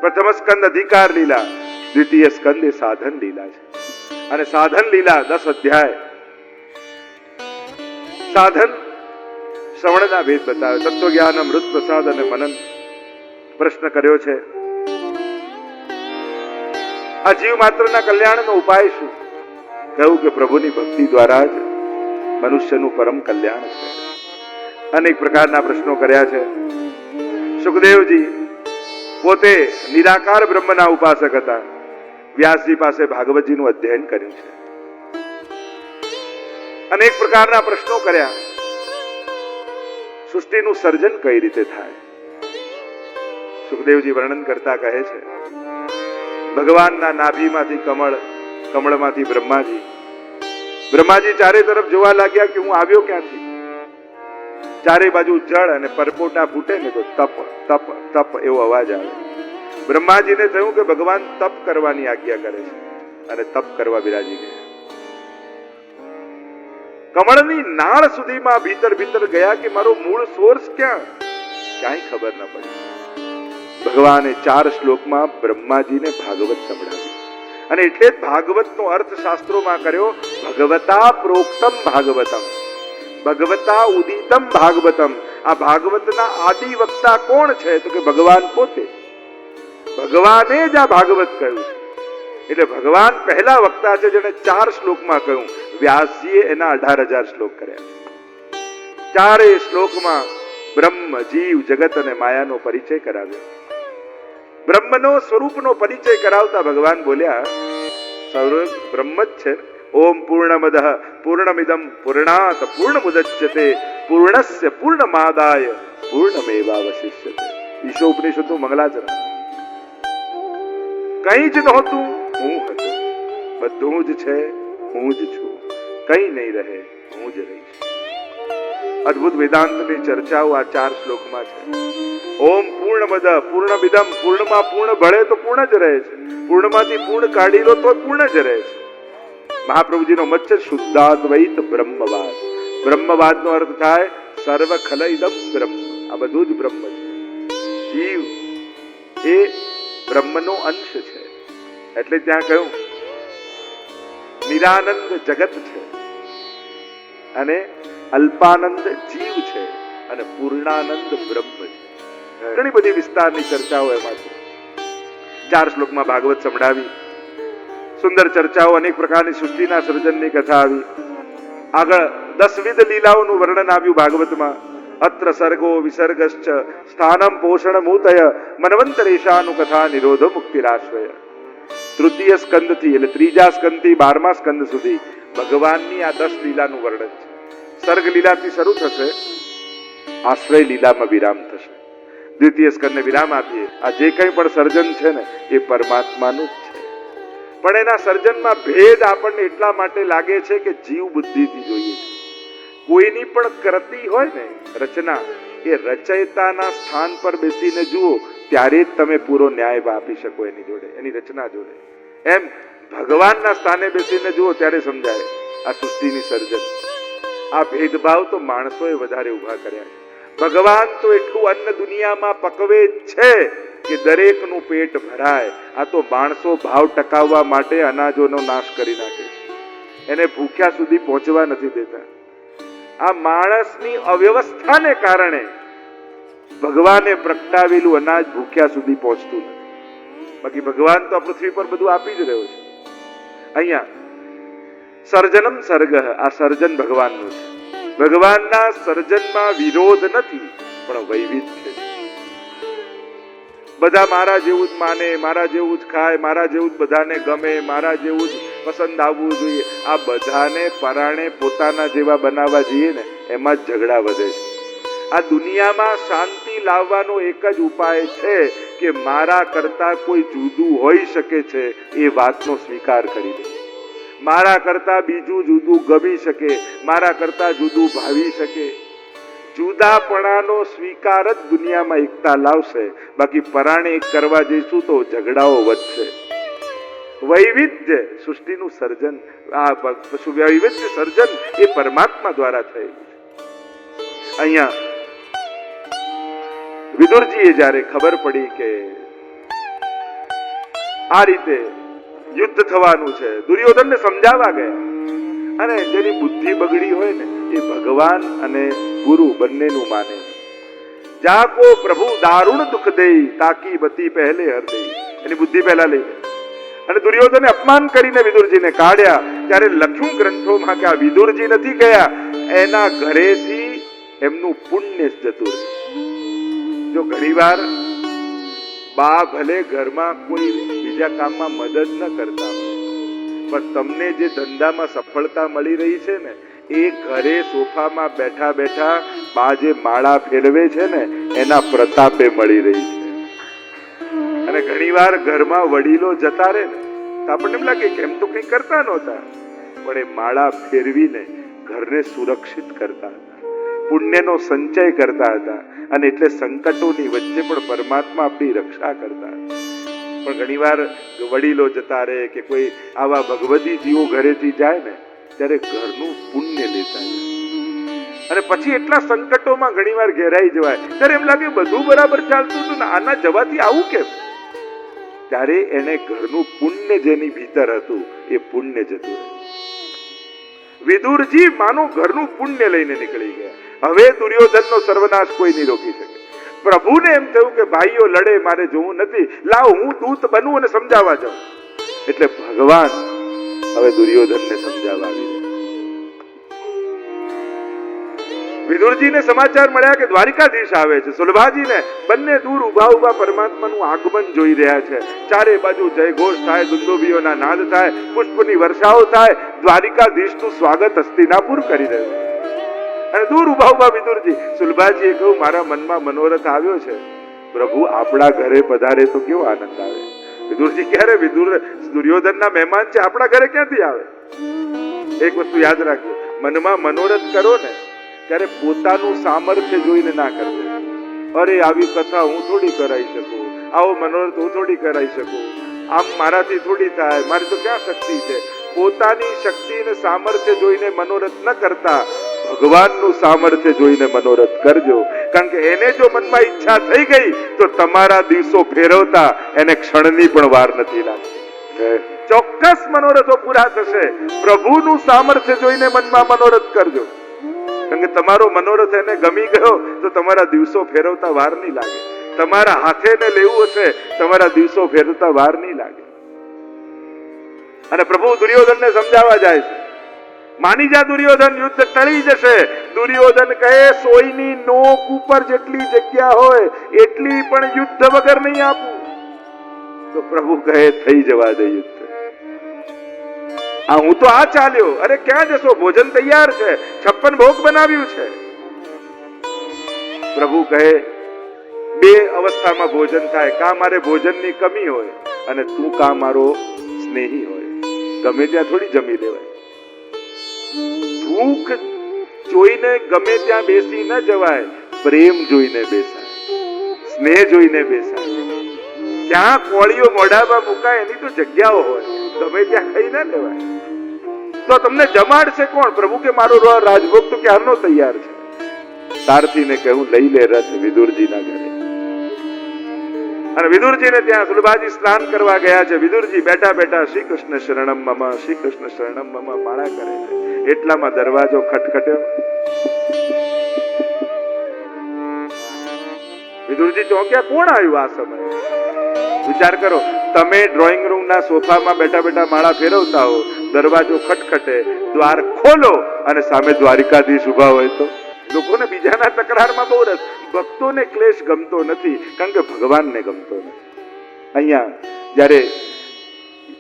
પ્રથમ સ્કંદ અધિકાર લીલા, દ્વિતીય સ્કંદ એ સાધન લીલા છે. અને સાધન લીલા 10 અધ્યાય સાધન શ્રવણના ભેદ બતાવે. તત્વજ્ઞાન, અમૃત પ્રસાદ અને મનન. પ્રશ્ન કર્યો છે આ જીવ માત્રના કલ્યાણનો ઉપાય શું? કહ્યું કે પ્રભુની ભક્તિ દ્વારા જ મનુષ્યનું પરમ કલ્યાણ છે. અનેક પ્રકારના પ્રશ્નો કર્યા છે. સુખદેવજી પોતે નિરાકાર બ્રહ્મના ઉપાસક હતા. વ્યાસજી પાસે ભાગવતજીનું અધ્યયન કર્યું છે. અનેક પ્રકારના પ્રશ્નો કર્યા. સૃષ્ટિનું સર્જન કઈ રીતે થાય? સુખદેવજી વર્ણન કરતા કહે છે ભગવાનના નાભીમાંથી કમળ, કમળમાંથી બ્રહ્માજી. બ્રહ્માજી ચારે તરફ જોવા લાગ્યા કે હું આવ્યો ક્યાંથી. ચારે બાજુ જળ અને પરપોટા ફૂટે ને તો તપ તપ તપ એવો અવાજ આવે. બ્રહ્માજીને થયું કે ભગવાન તપ કરવાની આજ્ઞા કરે છે અને તપ કરવા બિરાજી ગયા. કમળની નાળ સુધીમાં ભીતર ભીતર ગયા કે મારો મૂળ સોર્સ ક્યાં, ક્યાંય ખબર ન પડી. ભગવાને 4 શ્લોકમાં બ્રહ્માજીને ભાગવત સંભળાવ્યું. અને એટલે જ ભાગવતનો અર્થ શાસ્ત્રોમાં કર્યો ભગવતા પ્રોક્તમ ભાગવતમ, ભગવતા ઉદિતમ ભાગવતમ. આ ભાગવતના આદિ વક્તા કોણ છે? તો કે ભગવાન પોતે. ભગવાને જ આ ભાગવત કહ્યું છે. એટલે ભગવાન પહેલા વક્તા છે જેને 4 શ્લોકમાં કહ્યું. વ્યાસજીએ એના 18,000 શ્લોક કર્યા. 4 શ્લોકમાં બ્રહ્મ, જીવ, જગત અને માયાનો પરિચય કરાવ્યો. બ્રહ્મનો સ્વરૂપનો પરિચય કરાવતા ભગવાન બોલ્યા સર્વ બ્રહ્મ જ છે. ઓમ પૂર્ણમદઃ પૂર્ણમિદં પૂર્ણાત પૂર્ણમુદચ્યતે પૂર્ણસ્ય પૂર્ણમાદાય પૂર્ણમેવાવશિષ્યતે. ઈશોપનિષદનું મંગલાચરણ. કંઈ જ નહોતું, હું હતો. બધું જ છે, હું જ છું. કંઈ નહીં રહે, હું જ રહીશ. અદ્ભુત વેદાંતની ચર્ચાઓ આ 4 શ્લોકમાં છે. ઓમ પૂર્ણમદ પૂર્ણમિદમ, પૂર્ણમાં પૂર્ણ ભળે તો પૂર્ણ જ રહે છે. પૂર્ણમાંથી પૂર્ણ કાઢી લો તો પૂર્ણ જ રહે છે. મહાપ્રભુજીનો મત છે શુદ્ધાદ્વૈત બ્રહ્મવાદ. બ્રહ્મવાદનો અર્થ થાય સર્વ ખલ ઇદમ બ્રહ્મ. આ બધું જ બ્રહ્મ છે. જીવ એ બ્રહ્મનો અંશ છે. એટલે ત્યાં કહ્યું નિરાનંદ જગત છે અને અલ્પાનંદ જીવ છે અને પૂર્ણાનંદ બ્રહ્મ છે. ઘણી બધી વિસ્તારની ચર્ચાઓ એમાં છે. 4 શ્લોકમાં ભાગવત સંભળાવી. સુંદર ચર્ચાઓ, અનેક પ્રકારની સૃષ્ટિના સર્જનની કથા આવી. આગળ 10 વિધ લીલાઓનું વર્ણન આવ્યું ભાગવતમાં. અત્ર સર્ગો વિસર્ગશ્ચ સ્થાનમ પોષણ મૂતય મનવંતરેશાનું કથા નિરોધો મુક્તિરાશ્રય. તૃતીય સ્કંદથી એટલે 3જા સ્કંદથી 12મા સ્કંદ સુધી ભગવાનની આ 10 લીલાનું વર્ણન છે. સર્ગ લીલાથી શરૂ થશે, આશ્રય લીલામાં વિરામ થશે. દ્વિતીય સ્કંદને વિરામ આપીએ. આ જે કંઈ પણ સર્જન છે ને એ પરમાત્માનું જ છે. પણ એના સર્જનમાં ભેદ આપણને એટલા માટે લાગે છે કે જીવ બુદ્ધિથી જોઈએ છે. કોઈની પણ કૃતિ હોય ને રચના, એ રચયિતાના સ્થાન પર બેસીને જુઓ ત્યારે જ તમે પૂરો ન્યાય આપી શકો એની જોડે, એની રચના જોડે. એમ ભગવાનના સ્થાને બેસીને જુઓ ત્યારે સમજાય આ સૃષ્ટિની સર્જન. આ ભેદભાવ તો માણસોએ વધારે ઉભા કર્યા છે. ભગવાન તો એટલું અન્ન દુનિયામાં પકવે છે કે દરેકનું પેટ ભરાય. આ તો માણસો ભાવ ટકાવવા માટે અનાજોનો નાશ કરી નાખે છે. એને ભૂખ્યા સુધી પહોંચવા નથી દેતા. આ માણસની અવ્યવસ્થાને કારણે ભગવાને પ્રગટાવેલું અનાજ ભૂખ્યા સુધી પહોંચતું નથી. બાકી ભગવાન તો આ પૃથ્વી પર બધું આપી જ રહ્યો છે. અહીંયા સર્જનમ સર્ગ, આ સર્જન ભગવાનનું છે. ભગવાનના સર્જનમાં વિરોધ નથી પણ વૈવિધ્ય છે. બધા મારા જેવું જ માને, મારા જેવું જ ખાય, મારા જેવું જ બધાને ગમે, મારા જેવું જ પસંદ આવવું જોઈએ. આ બધાને પરાણે પોતાના જેવા બનાવવા જઈએ ને એમાં જ ઝઘડા વધે છે. આ દુનિયામાં શાંતિ લાવવાનો એક જ ઉપાય છે કે મારા કરતા કોઈ જુદું હોઈ શકે છે એ વાતનો સ્વીકાર કરી લે. મારા કરતા બીજું જુદું ગમી શકે, મારા કરતા જુદું ભાવી શકે. જુદાપણાનો સ્વીકાર જ દુનિયામાં એકતા લાવશે. બાકી પરાણે એક કરવા જઈશું તો ઝઘડાઓ વધશે. વૈવિધ્ય સૃષ્ટિનું સર્જન, આ વૈવિધ્ય સર્જન એ પરમાત્મા દ્વારા થયેલું છે. અહીંયા વિદુરજીએ જ્યારે ખબર પડી કે આ રીતે યુદ્ધ થવાનું છે. દુર્યોધનને સમજાવવા ગયા. અને જેની બુદ્ધિ બગડી હોય ને એ ભગવાન અને ગુરુ બંનેનું માને. જાકો પ્રભુ દારૂણ દુઃખ દે તાકી બતી પહેલે હર દે. એની બુદ્ધિ પહેલા લઈ લે. અને દુર્યોધને અપમાન કરીને વિદુરજીને કાઢ્યા. ત્યારે લખ્યું ગ્રંથોમાં કે આ વિદુરજી નથી ગયા, એના ઘરેથી એમનું પુણ્ય જતું રહે. જો ઘણીવાર બા ભલે ઘરમાં કોઈ બીજા કામમાં મદદ ન કરતા હોય, પણ તમને જે ધંધામાં સફળતા મળી રહી છે ને, એ ઘરે સોફામાં બેઠા બેઠા બા જે માળા ફેરવે છે ને એના પ્રતાપે મળી રહી છે. અને ઘણીવાર ઘરમાં વડીલો જતા રહે ને તો આપણને એમ લાગે કે એમ તો કંઈ કરતા નહોતા, પણ એ માળા ફેરવીને ઘરને સુરક્ષિત કરતા હતા, પુણ્યનો સંચય કરતા હતા. અને એટલે સંકટોની વચ્ચે પણ પરમાત્મા આપણી રક્ષા કરતા હતા. પણ ઘણીવાર વડીલો જતા રહે કે કોઈ આવા ભગવતી જીવો ઘરેથી જાય ને ત્યારે ઘરનું પુણ્ય લેતા જાય. અને પછી એટલા સંકટોમાં ઘણીવાર ઘેરાઈ જવાય ત્યારે એમ લાગે બધું બરાબર ચાલતું હતું ને આના જવાથી આવું કેમ? ત્યારે એને ઘરનું પુણ્ય જેની ભીતર હતું એ પુણ્ય જતું રહે. વિદુરજી માનો ઘરનું પુણ્ય લઈને નીકળી ગયા. હવે દુર્યોધનનો સર્વનાશ કોઈ નહીં રોકી શકે. પ્રભુને એમ થયું કે ભાઈઓ લડે મારે જોવું નથી, લાવ હું દૂત બનું અને સમજાવવા જાઉં. એટલે ભગવાન હવે દુર્યોધનને સમજાવવા આવી રહ્યા. વિદુરજીને સમાચાર મળ્યા કે દ્વારિકાધીશ આવે છે. સુલભાજીને બંને દૂર ઉભા ઉભા પરમાત્માનું આગમન જોઈ રહ્યા છે. ચારે બાજુ જયઘોષ થાય, દુંદુભીઓના નાદ થાય, પુષ્પની વર્ષાઓ થાય. દ્વારિકાધીશનું સ્વાગત હસ્તિનાપુર કરી રહ્યું છે. અને દૂર ઉભા ઉભા વિદુરજી, સુલભાજીએ કહ્યું મારા મનમાં મનોરથ આવ્યો છે, પ્રભુ આપણા ઘરે પધારે તો કેવો આનંદ આવે. વિદુરજી ક્યારે દુર્યોધનના મહેમાન છે, આપણા ઘરે ક્યાંથી આવે? એક વસ્તુ યાદ રાખજો, મનમાં મનોરથ કરો ને ત્યારે પોતાનું સામર્થ્ય જોઈને ના કરજો. અરે આવી કથા હું થોડી કરાઈ શકું, આવો મનોરથ હું થોડી કરાઈ શકું, આમ મારાથી થોડી થાય, મારી તો ક્યાં શક્તિ છે. પોતાની શક્તિ અને સામર્થ્ય જોઈને મનોરથ ન કરતા ભગવાનનું સામર્થ્ય જોઈને મનોરથ કરજો. કારણ કે એને જો મનમાં ઈચ્છા થઈ ગઈ તો તમારા દિવસો ફેરવતા એને ક્ષણની પણ વાર નથી લાગતી. ચોક્કસ મનોરથો પૂરા થશે. પ્રભુનું સામર્થ્ય જોઈને મનમાં મનોરથ કરજો. કારણ કે તમારો મનોરથ એને ગમી ગયો તો તમારા દિવસો ફેરવતા વાર નહીં લાગે. તમારા હાથે ને લેવું હશે તમારા દિવસો ફેરવતા વાર નહીં લાગે. અને પ્રભુ દુર્યોધનને સમજાવવા જાય છે. માની જા દુર્યોધન, યુદ્ધ ટળી જશે. દુર્યોધન કહે સોયની નોક ઉપર જેટલી જગ્યા હોય એટલી પણ યુદ્ધ વગર નહીં આપું. તો પ્રભુ કહે થઈ જવા દે યુદ્ધ. હું તો આ ચાલ્યો. અરે ક્યાં જશો? ભોજન તૈયાર છે, 56 ભોગ બનાવ્યું છે. પ્રભુ કહે બે અવસ્થામાં ભોજન થાય, કા મારે ભોજનની કમી હોય અને તું કા મારો સ્નેહી હોય. ગમે ત્યાં થોડી જમી લેવાય. ભૂખ જોઈને ગમે ત્યાં બેસી ન જવાય, પ્રેમ જોઈને બેસાય, સ્નેહ જોઈને બેસાય. ક્યાં કોળીઓ મોઢામાં મુકાય એની તો જગ્યાઓ હોય, ગમે ત્યાં ખાઈ ના લેવાય. તો તમને જમાડશે કોણ? પ્રભુ કે મારો રાજભોગ તો ક્યારનો તૈયાર છે. સારથીને કહ્યું લઈ લે રથ વિદુરજીના ઘરે. અને વિદુરજીને ત્યાં સુલભાજી સ્નાન કરવા ગયા છે. વિદુરજી બેઠા બેઠા શ્રી કૃષ્ણ શરણમ મમ, શ્રી કૃષ્ણ શરણમ મમ માળા કરે છે. એટલામાં દરવાજો ખટખટ્યો. વિદુરજી ચોંક્યા, કોણ આવ્યું આ સમયે? વિચાર કરો, તમે ડ્રોઈંગ રૂમના સોફામાં બેઠા બેઠા માળા ફેરવતા હો, દરવાજો ખટખટે, દ્વાર ખોલો અને સામે દ્વારિકાધીશ ઉભા હોય તો? લોકોને બીજાના તકરારમાં બહુ રસ. ભક્તોને ક્લેશ ગમતો નથી, કારણ કે ભગવાનને ગમતો નથી. અહીંયા જ્યારે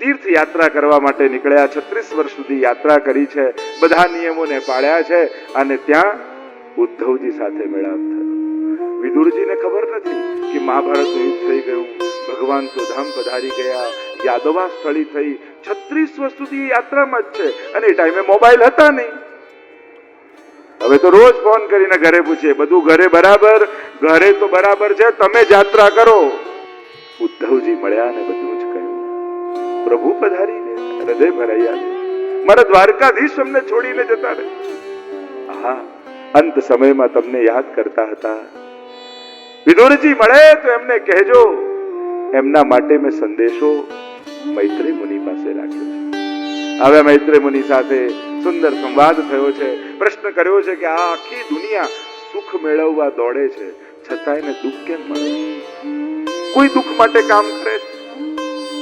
તીર્થ યાત્રા કરવા માટે નીકળ્યા, 36 વર્ષ સુધી યાત્રા કરી છે, બધા નિયમોને પાળ્યા છે, અને ત્યાં ઉદ્ધવજી સાથે મેળાપ થયો. વિદુરજીને ખબર નથી કે મહાભારતનું યુદ્ધ થઈ ગયું, ભગવાન સુધામ પધારી ગયા, યાદવા સ્થળી થઈ. 36 વર્ષ સુધી યાત્રામાં જ છે, અને એ ટાઈમે મોબાઈલ હતા નહીં. હવે તો રોજ ફોન કરીને ઘરે પૂછે, બધું ઘરે બરાબર? ઘરે તો બરાબર છે, તમે યાત્રા કરો. ઉદ્ધવજી મળ્યા ને બધું જ કહ્યું. પ્રભુ પધારી ગયા, હૃદય ભરાઈ આવ્યું. મારા દ્વારકાધીશ અમને છોડીને જતા રહે. હા, અંત સમયમાં તમને યાદ કરતા હતા. વિદુરજી મળે તો એમને કહેજો એમના માટે મેં સંદેશો મૈત્રેય મુનિ પાસે રાખ્યો છે. હવે મૈત્રેય મુનિ સાથે સુંદર સંવાદ થયો છે. પ્રશ્ન કર્યો છે કે આ આખી દુનિયા સુખ મેળવવા દોડે છે, છતાં એને દુઃખ કેમ મળે? કોઈ દુઃખ માટે કામ કરે છે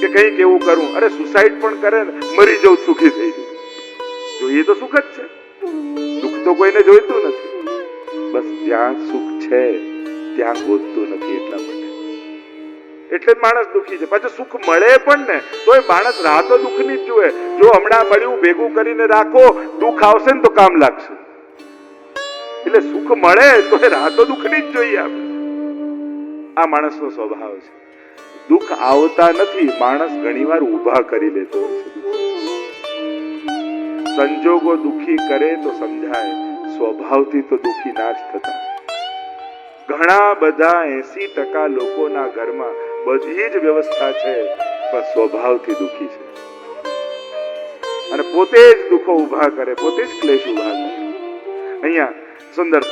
કે કંઈક એવું કરું? અરે સુસાઇડ પણ કરે ને, મરી જવું સુખી થઈ જવું, જોઈએ તો સુખ જ છે. દુઃખ તો કોઈને જોઈતું નથી. બસ જ્યાં સુખ છે ત્યાં ગોતતું નથી, એટલા માટે. એટલે જ માણસ દુઃખી છે. પાછું સુખ મળે પણ ને તોય માણસ રાહ તો દુઃખની જ જુએ. જો હમણાં મળ્યું ભેગું કરીને રાખો, દુઃખ આવશે ને તો કામ લાગશે. એટલે સુખ મળે તો રાહ તો દુઃખની જ જોઈએ આપણે. આ માણસનો સ્વભાવ છે. દુઃખ આવતા નથી, માણસ ઘણીવાર ઊભા કરી લેતો હોય છે. સંજોગો દુઃખી કરે તો સમજાય, સ્વભાવથી તો દુઃખી ના જ થતા. ઘણા બધા 80% લોકોના ઘરમાં બધી જ વ્યવસ્થા છે, પણ સ્વભાવથી દુઃખી છે અને પોતે જ દુઃખો ઊભા કરે, પોતે જ ક્લેશ ઊભા કરે. અહીંયા સુંદર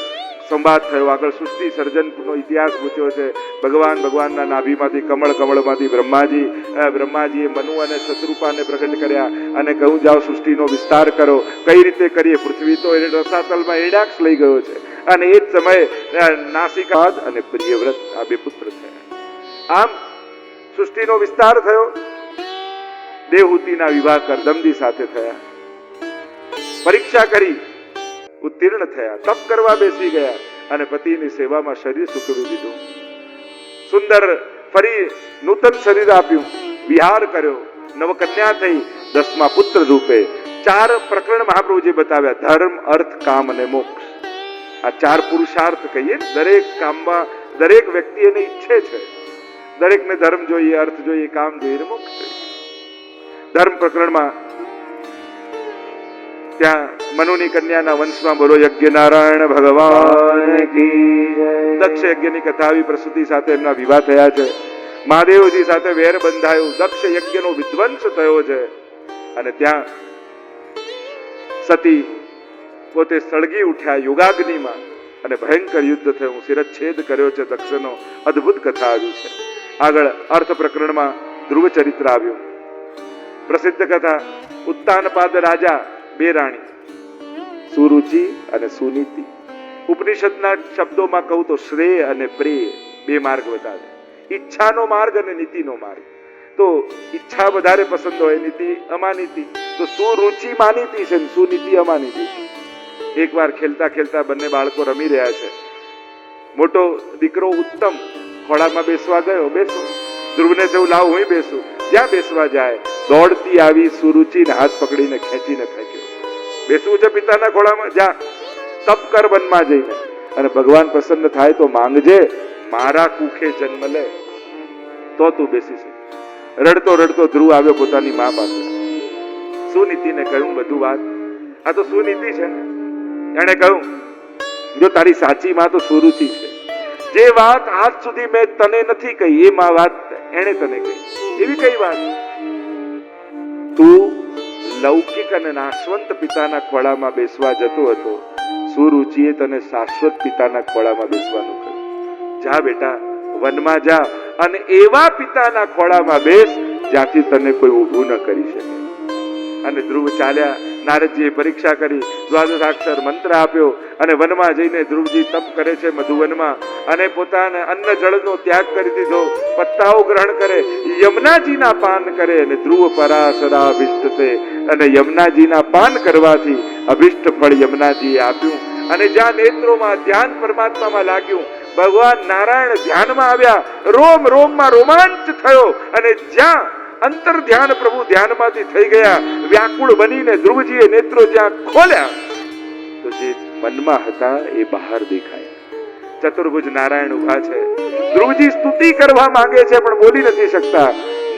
સંવાદ થયો. આગળ સૃષ્ટિ સર્જનનો ઇતિહાસ પૂછ્યો છે. ભગવાનના નાભીમાંથી કમળમાંથી બ્રહ્માજીએ મનુ અને શત્રુપાને પ્રગટ કર્યા અને કહ્યું જાઓ સૃષ્ટિનો વિસ્તાર કરો. કઈ રીતે કરીએ? પૃથ્વી તો રસાતલમાં એડાક્ષ લઈ ગયો છે. અને એ જ સમયે નાસિકા અને પ્રિયવ્રત આ બે પુત્ર થયા. આમ સૃષ્ટિનો વિસ્તાર થયો. દેવહૂતિના વિવાહ કરદમજી સાથે થયા. પરીક્ષા કરી, ઉત્તીર્ણ થયા. તપ કરવા બેસી ગયા અને પતિની સેવામાં શરીર સૂકવી દીધું. સુંદર ફરી નૂતન શરીર આપ્યું, વિહાર કર્યો, નવકન્યા થઈ, 10મા પુત્ર રૂપે. 4 પ્રકરણ મહાપ્રભુજી બતાવ્યા: ધર્મ, અર્થ, કામ અને મોક્ષ. આ 4 પુરુષાર્થ કહીએ. દરેક કામમાં દરેક વ્યક્તિ એને ઈચ્છે છે. દરેકને ધર્મ જોઈએ, અર્થ જોઈએ, કામ જોઈએ, મોક્ષ જોઈએ. ધર્મ પ્રકરણમાં ત્યાં મનુની કન્યાના વંશમાં બોલો યજ્ઞ નારાયણ ભગવાન કી જય. દક્ષ યજ્ઞની કથા આવી. પ્રસૂતિ સાથે એમના વિવાહ થયા છે. મહાદેવજી સાથે વેર બંધાયું. દક્ષ યજ્ઞનો વિધ્વંસ થયો છે અને ત્યાં સતી પોતે સળગી ઉઠ્યા યોગાગ્નિમાં અને ભયંકર યુદ્ધ થયું. શિરચ્છેદ કર્યો છે દક્ષનો. અદ્ભુત કથા આવી છે. આગળ અર્થ પ્રકરણમાં ધ્રુવ ચરિત્ર આવ્યું. પ્રસિદ્ધ કથા. ઉત્તાનપાદ રાજા, 2 રાણી, સુરુચિ અને સુનીતિ. ઉપનિષદના શબ્દોમાં કહું તો શ્રેય અને પ્રેય 2 માર્ગ બતાવે. ઈચ્છાનો માર્ગ અને નીતિનો માર્ગ. તો ઈચ્છા વધારે પસંદ હોય, નીતિ અમાનીતિ. તો સુરુચિ માનીતી છે, સુનીતિ અમાનીતી. એકવાર ખેલતા ખેલતા બંને બાળકો રમી રહ્યા છે. મોટો દીકરો ઉત્તમ ખોળામાં બેસવા ગયો. બેસો. ધ્રુવને થયું લાવ હું બેસું. જ્યાં બેસવા જાય દોડતી આવી સુરુચિને હાથ પકડીને ખેંચીને ફેંક્યો. બેસવું છે પિતાના ખોળામાં? જા તપ કર વનમાં જઈને, અને ભગવાન પ્રસન્ન થાય તો માંગજે. મારા કુખે જન્મ લે તો તું બેસી શકે. રડતો રડતો ધ્રુવ આવ્યો પોતાની મા પાસે. સુનીતિને કહ્યું બધું વાત. આ તો સુનીતિ છે ને. એણે કહ્યું જો તારી સાચી માં તો સુરુચિ છે. જે વાત આજ સુધી મેં તને નથી કહી એ માં વાત એણે તને કહી. એવી કઈ વાત? તું લૌકિક અને નાશવંત પિતાના ખોળામાં બેસવા જતો હતો. સુરુચિએ તને શાશ્વત પિતાના ખોળામાં બેસવાનું કહ્યું. જા બેટા, વનમાં જા અને એવા પિતાના ખોળામાં બેસ જ્યાંથી તને કોઈ ઊભું ન કરી શકે. અને ધ્રુવ ચાલ્યા. નારદજીએ પરીક્ષા કરી, દ્વાદશાક્ષર મંત્ર આપ્યો અને વનમાં જઈને ધ્રુવજી તપ કરે છે મધુવનમાં અને પોતાના અન્ન જળનો ત્યાગ કરી દીધો. પત્તાઓ ગ્રહણ કરે, યમુનાજીના પાન કરે અને ધ્રુવ પરાશરા અભિષ્ટ છે. અને યમુનાજીના પાન કરવાથી અભિષ્ટ ફળ યમુનાજીએ આપ્યું. અને જ્યાં નેત્રોમાં ધ્યાન પરમાત્મામાં લાગ્યું, ભગવાન નારાયણ ધ્યાનમાં આવ્યા. રોમ રોમમાં રોમાંચ થયો અને જ્યાં અંતર ધ્યાન પ્રભુ ધ્યાનમાંથી થઈ ગયા. વ્યાકુળ બનીને ધ્રુવજીએ નેત્રો જ્યાં ખોલ્યા તો જે મનમાં હતા એ બહાર દેખાયા. ચતુર્ભુજ નારાયણ ઉભા છે. ધ્રુવજી સ્તુતિ કરવા માંગે છે પણ બોલી નથી શકતા.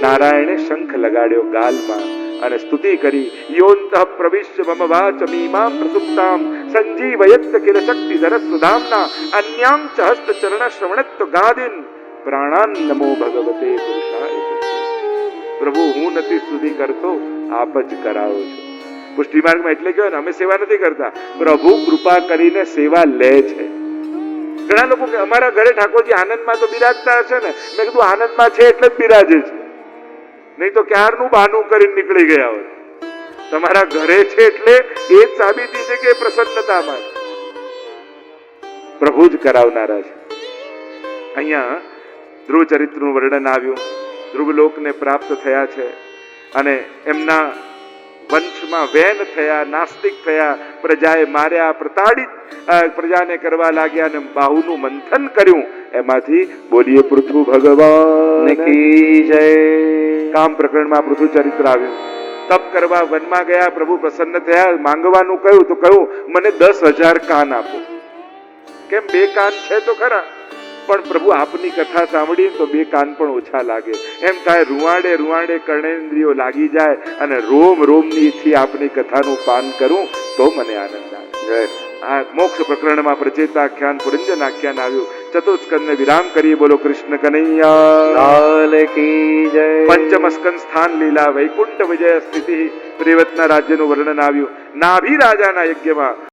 નારાયણે શંખ લગાડ્યો ગાલમાં અને સ્તુતિ કરી. યોંતઃ પ્રવિશ્ય મમ વાચમીમાં પ્રસુપ્તાં સંજીવયત કિલ શક્તિધર સુધામ્ના અન્યાં ચ હસ્ત ચરણ શ્રવણત્વ ગાદિન પ્રાણાન નમો ભગવતે પુરુષાય. પ્રભુ હું નથી સ્તુતિ કરતો, આપ જ કરાવો છો. પુષ્ટિ માર્ગમાં એટલે કહ્યું ને અમે સેવા નથી કરતા, પ્રભુ કૃપા કરીને સેવા લે છે. ઘણા લોકો કે અમારા ઘરે ઠાકોરજી આનંદમાં તો બિરાજતા હશે ને. મેં કીધું આનંદમાં છે એટલે જ બિરાજે છે. નહીં તો ક્યારનું બહાનું કરીને નીકળી ગયા હોત. તમારા ઘરે છે એટલે એ જ સાબિતી છે કે પ્રસન્નતામાં છે. પ્રભુ જ કરાવનારા છે. અહીંયા ધ્રુવ ચરિત્રનું વર્ણન આવ્યું. ધ્રુવલોકને પ્રાપ્ત થયા છે અને એમના વંશમાં વેન થયા, નાસ્તિક થયા, પ્રજાએ માર્યા, પ્રતાડિત પ્રજાને કરવા લાગ્યા અને બાહુનું મંથન કર્યું. એમાંથી બોલીએ પૃથુ ભગવાન કી જય. કામ પ્રકરણમાં પૃથુ ચરિત્ર આવ્યું. તપ કરવા વનમાં ગયા, પ્રભુ પ્રસન્ન થયા, માંગવાનું કહ્યું તો કહ્યું મને 10,000 કાન આપો. કેમ 2 કાન છે તો ખરા, પણ પ્રભુ આપની કથા સાંભળી તો 2 કાન પણ ઓછા લાગે. એમ થાય રૂવાડે રૂવાડે કર્ણેન્દ્રિયો લાગી જાય અને રોમ રોમની થી આપની કથાનું પાન કરું તો મને આનંદ આવે. આ મોક્ષ પ્રકરણમાં પ્રચેતાખ્યાન, પુરંજન આખ્યાન આવ્યું. ચતુર્સ્કંદને વિરામ કરીએ. બોલો કૃષ્ણ કનૈયા લાલ કી જય. પંચમ સ્કંદ સ્થાન લીલા, વૈકુંઠ વિજય સ્થિતિ, પ્રિયવતના રાજ્યનું વર્ણન આવ્યું. નાભી રાજાના યજ્ઞમાં